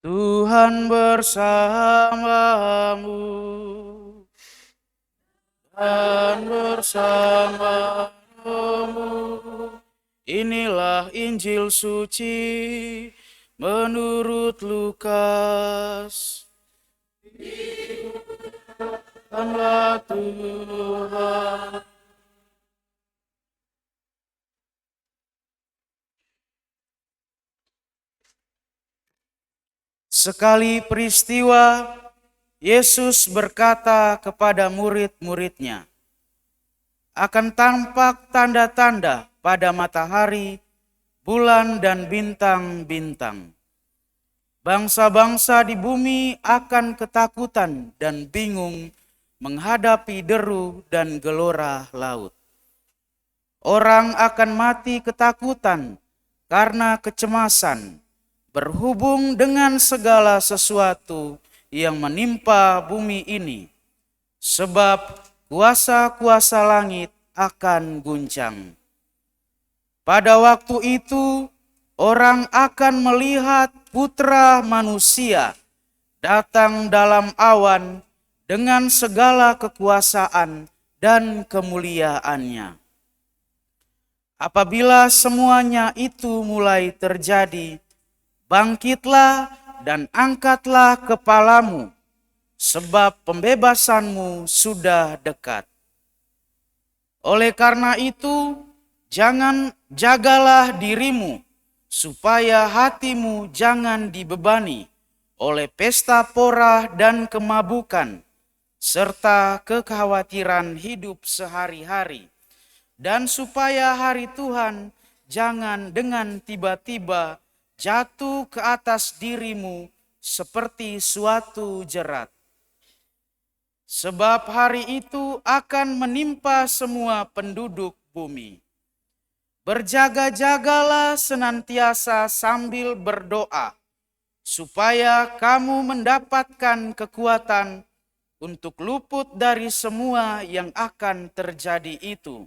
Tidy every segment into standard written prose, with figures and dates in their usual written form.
Tuhan bersamamu dan bersama rohmu. Inilah Injil suci menurut Lukas. Dimuliakanlah Tuhan. Sekali peristiwa, Yesus berkata kepada murid-muridnya, akan tampak tanda-tanda pada matahari, bulan, dan bintang-bintang. Bangsa-bangsa di bumi akan ketakutan dan bingung menghadapi deru dan gelora laut. Orang akan mati ketakutan karena kecemasan, berhubung dengan segala sesuatu yang menimpa bumi ini, sebab kuasa-kuasa langit akan guncang. Pada waktu itu, orang akan melihat Putra Manusia datang dalam awan dengan segala kekuasaan dan kemuliaannya. Apabila semuanya itu mulai terjadi, bangkitlah dan angkatlah kepalamu, sebab pembebasanmu sudah dekat. Oleh karena itu, jagalah dirimu, supaya hatimu jangan dibebani oleh pesta pora dan kemabukan, serta kekhawatiran hidup sehari-hari, dan supaya hari Tuhan jangan dengan tiba-tiba jatuh ke atas dirimu seperti suatu jerat. Sebab hari itu akan menimpa semua penduduk bumi. Berjaga-jagalah senantiasa sambil berdoa, supaya kamu mendapatkan kekuatan untuk luput dari semua yang akan terjadi itu,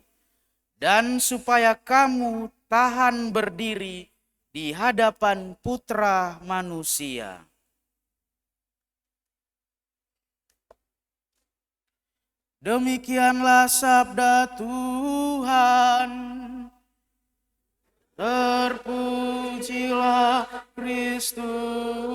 dan supaya kamu tahan berdiri di hadapan Putra Manusia. Demikianlah sabda Tuhan. Terpujilah Kristus.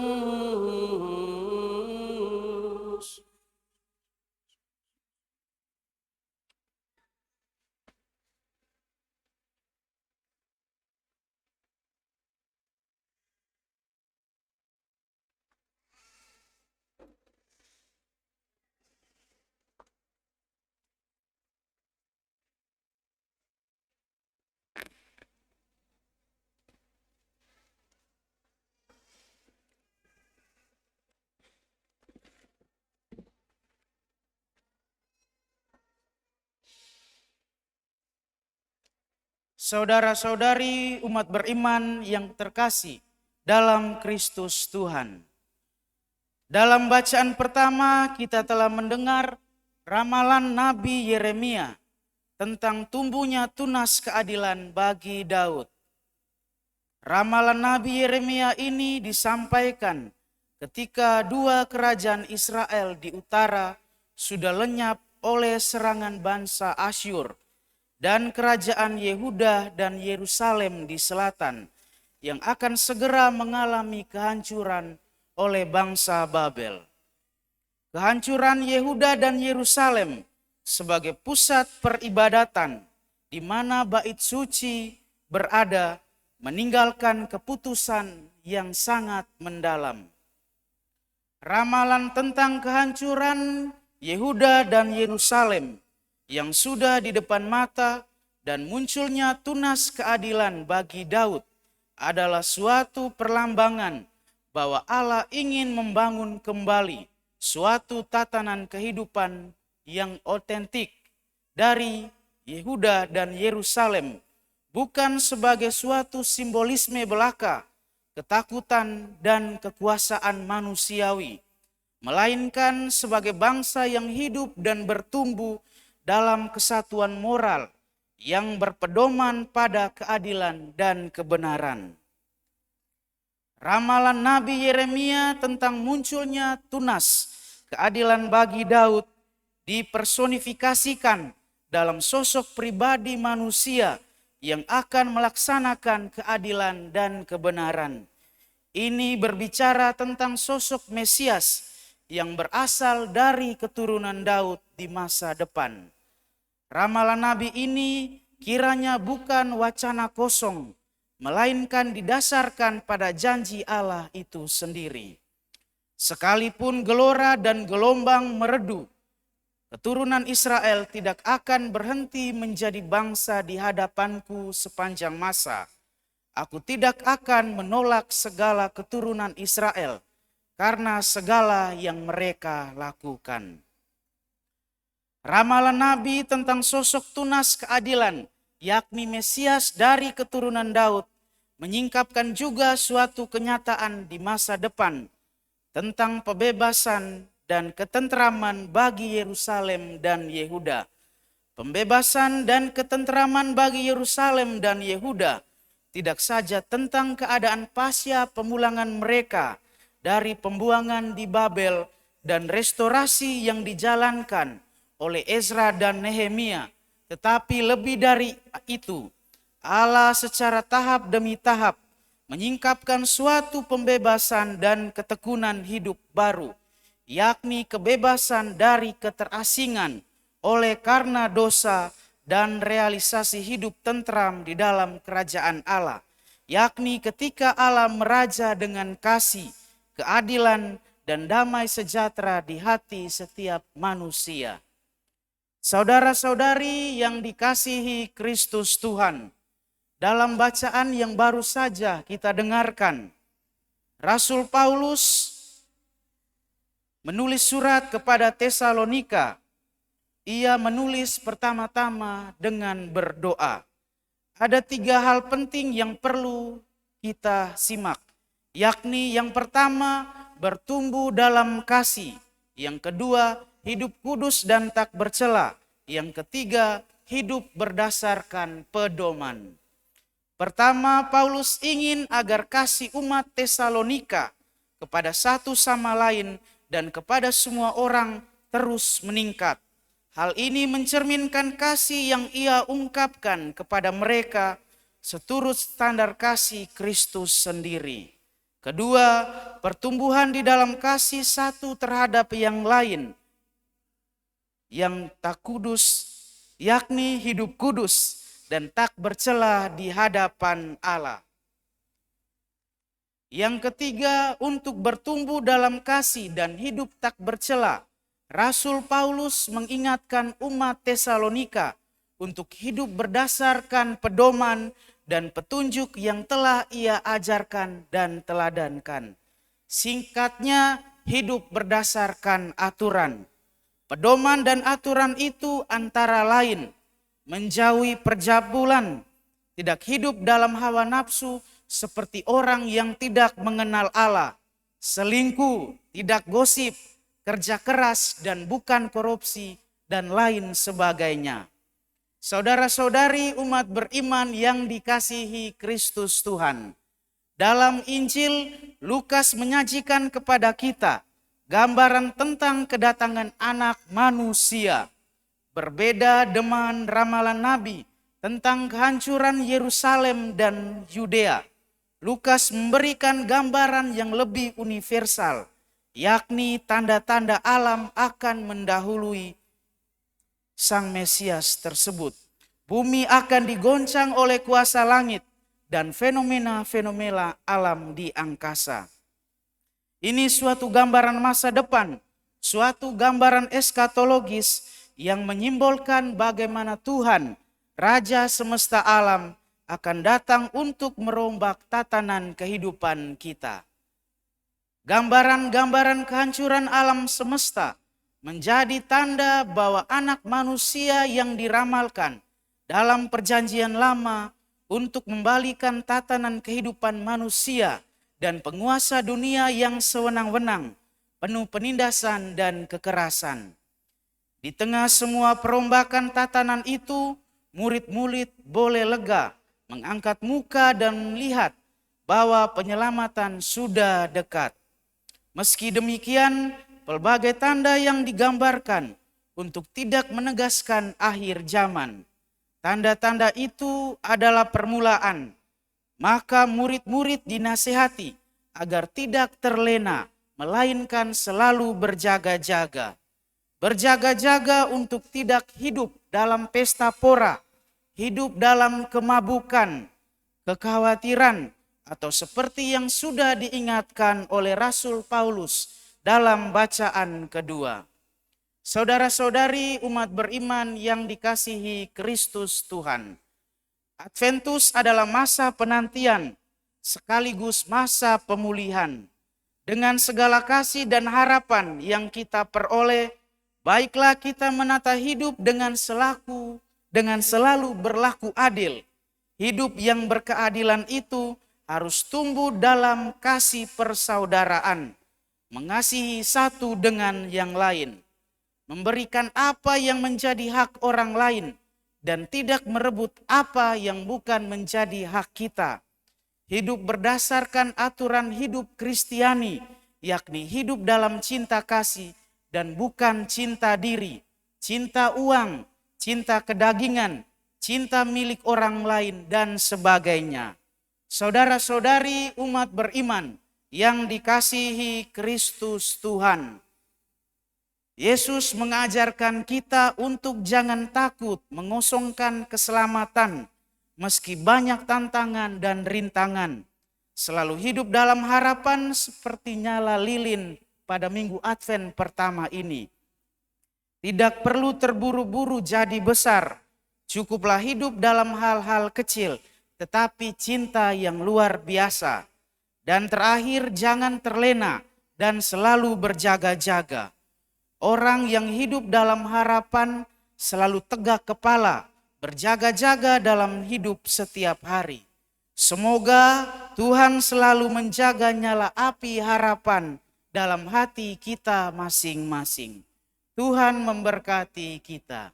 Saudara-saudari umat beriman yang terkasih dalam Kristus Tuhan. Dalam bacaan pertama kita telah mendengar ramalan Nabi Yeremia tentang tumbuhnya tunas keadilan bagi Daud. Ramalan Nabi Yeremia ini disampaikan ketika dua kerajaan Israel di utara sudah lenyap oleh serangan bangsa Asyur, dan kerajaan Yehuda dan Yerusalem di selatan yang akan segera mengalami kehancuran oleh bangsa Babel. Kehancuran Yehuda dan Yerusalem sebagai pusat peribadatan di mana bait suci berada meninggalkan keputusan yang sangat mendalam. Ramalan tentang kehancuran Yehuda dan Yerusalem yang sudah di depan mata dan munculnya tunas keadilan bagi Daud adalah suatu perlambangan bahwa Allah ingin membangun kembali suatu tatanan kehidupan yang otentik dari Yehuda dan Yerusalem, bukan sebagai suatu simbolisme belaka, ketakutan dan kekuasaan manusiawi, melainkan sebagai bangsa yang hidup dan bertumbuh dalam kesatuan moral yang berpedoman pada keadilan dan kebenaran. Ramalan Nabi Yeremia tentang munculnya tunas keadilan bagi Daud dipersonifikasikan dalam sosok pribadi manusia yang akan melaksanakan keadilan dan kebenaran. Ini berbicara tentang sosok Mesias yang berasal dari keturunan Daud di masa depan. Ramalan Nabi ini kiranya bukan wacana kosong, melainkan didasarkan pada janji Allah itu sendiri. Sekalipun gelora dan gelombang meredu, keturunan Israel tidak akan berhenti menjadi bangsa di hadapanku sepanjang masa. Aku tidak akan menolak segala keturunan Israel karena segala yang mereka lakukan. Ramalan Nabi tentang sosok tunas keadilan, yakni Mesias dari keturunan Daud, menyingkapkan juga suatu kenyataan di masa depan tentang pembebasan dan ketentraman bagi Yerusalem dan Yehuda. Pembebasan dan ketentraman bagi Yerusalem dan Yehuda tidak saja tentang keadaan pasca pemulangan mereka dari pembuangan di Babel dan restorasi yang dijalankan oleh Ezra dan Nehemia, tetapi lebih dari itu, Allah secara tahap demi tahap menyingkapkan suatu pembebasan dan ketekunan hidup baru, yakni kebebasan dari keterasingan oleh karena dosa dan realisasi hidup tentram di dalam kerajaan Allah, yakni ketika Allah meraja dengan kasih, keadilan, dan damai sejahtera di hati setiap manusia. Saudara-saudari yang dikasihi Kristus Tuhan, dalam bacaan yang baru saja kita dengarkan, Rasul Paulus menulis surat kepada Tesalonika. Ia menulis pertama-tama dengan berdoa. Ada 3 hal penting yang perlu kita simak, yakni yang pertama, bertumbuh dalam kasih. Yang kedua, hidup kudus dan tak bercela. Yang ketiga, hidup berdasarkan pedoman. Pertama, Paulus ingin agar kasih umat Tesalonika kepada satu sama lain dan kepada semua orang terus meningkat. Hal ini mencerminkan kasih yang ia ungkapkan kepada mereka seturut standar kasih Kristus sendiri. Kedua, pertumbuhan di dalam kasih satu terhadap yang lain yang tak kudus, yakni hidup kudus dan tak bercela di hadapan Allah. Yang ketiga, untuk bertumbuh dalam kasih dan hidup tak bercela, Rasul Paulus mengingatkan umat Tesalonika untuk hidup berdasarkan pedoman dan petunjuk yang telah ia ajarkan dan teladankan. Singkatnya, hidup berdasarkan aturan. Pedoman dan aturan itu antara lain menjauhi perjabulan, tidak hidup dalam hawa nafsu seperti orang yang tidak mengenal Allah, selingkuh, tidak gosip, kerja keras dan bukan korupsi, dan lain sebagainya. Saudara-saudari umat beriman yang dikasihi Kristus Tuhan, dalam Injil Lukas menyajikan kepada kita gambaran tentang kedatangan anak manusia. Berbeda dengan ramalan Nabi tentang kehancuran Yerusalem dan Yudea, Lukas memberikan gambaran yang lebih universal, yakni tanda-tanda alam akan mendahului Sang Mesias tersebut. Bumi akan digoncang oleh kuasa langit dan fenomena-fenomena alam di angkasa. Ini suatu gambaran masa depan, suatu gambaran eskatologis yang menyimbolkan bagaimana Tuhan, Raja semesta alam, akan datang untuk merombak tatanan kehidupan kita. Gambaran-gambaran kehancuran alam semesta menjadi tanda bahwa anak manusia yang diramalkan dalam perjanjian lama untuk membalikan tatanan kehidupan manusia dan penguasa dunia yang sewenang-wenang, penuh penindasan dan kekerasan. Di tengah semua perombakan tatanan itu, murid-murid boleh lega, mengangkat muka dan melihat bahwa penyelamatan sudah dekat. Meski demikian, pelbagai tanda yang digambarkan untuk tidak menegaskan akhir zaman. Tanda-tanda itu adalah permulaan. Maka murid-murid dinasihati agar tidak terlena, melainkan selalu berjaga-jaga. Berjaga-jaga untuk tidak hidup dalam pesta pora, hidup dalam kemabukan, kekhawatiran, atau seperti yang sudah diingatkan oleh Rasul Paulus dalam bacaan kedua. Saudara-saudari umat beriman yang dikasihi Kristus Tuhan, Adventus adalah masa penantian sekaligus masa pemulihan. Dengan segala kasih dan harapan yang kita peroleh, baiklah kita menata hidup dengan selalu berlaku adil. Hidup yang berkeadilan itu harus tumbuh dalam kasih persaudaraan, mengasihi satu dengan yang lain, memberikan apa yang menjadi hak orang lain, dan tidak merebut apa yang bukan menjadi hak kita. Hidup berdasarkan aturan hidup Kristiani, yakni hidup dalam cinta kasih dan bukan cinta diri, cinta uang, cinta kedagingan, cinta milik orang lain, dan sebagainya. Saudara-saudari umat beriman yang dikasihi Kristus Tuhan, Yesus mengajarkan kita untuk jangan takut mengosongkan keselamatan meski banyak tantangan dan rintangan. Selalu hidup dalam harapan seperti nyala lilin pada minggu Advent pertama ini. Tidak perlu terburu-buru jadi besar, cukuplah hidup dalam hal-hal kecil, tetapi cinta yang luar biasa. Dan terakhir, jangan terlena dan selalu berjaga-jaga. Orang yang hidup dalam harapan selalu tegak kepala, berjaga-jaga dalam hidup setiap hari. Semoga Tuhan selalu menjaga nyala api harapan dalam hati kita masing-masing. Tuhan memberkati kita.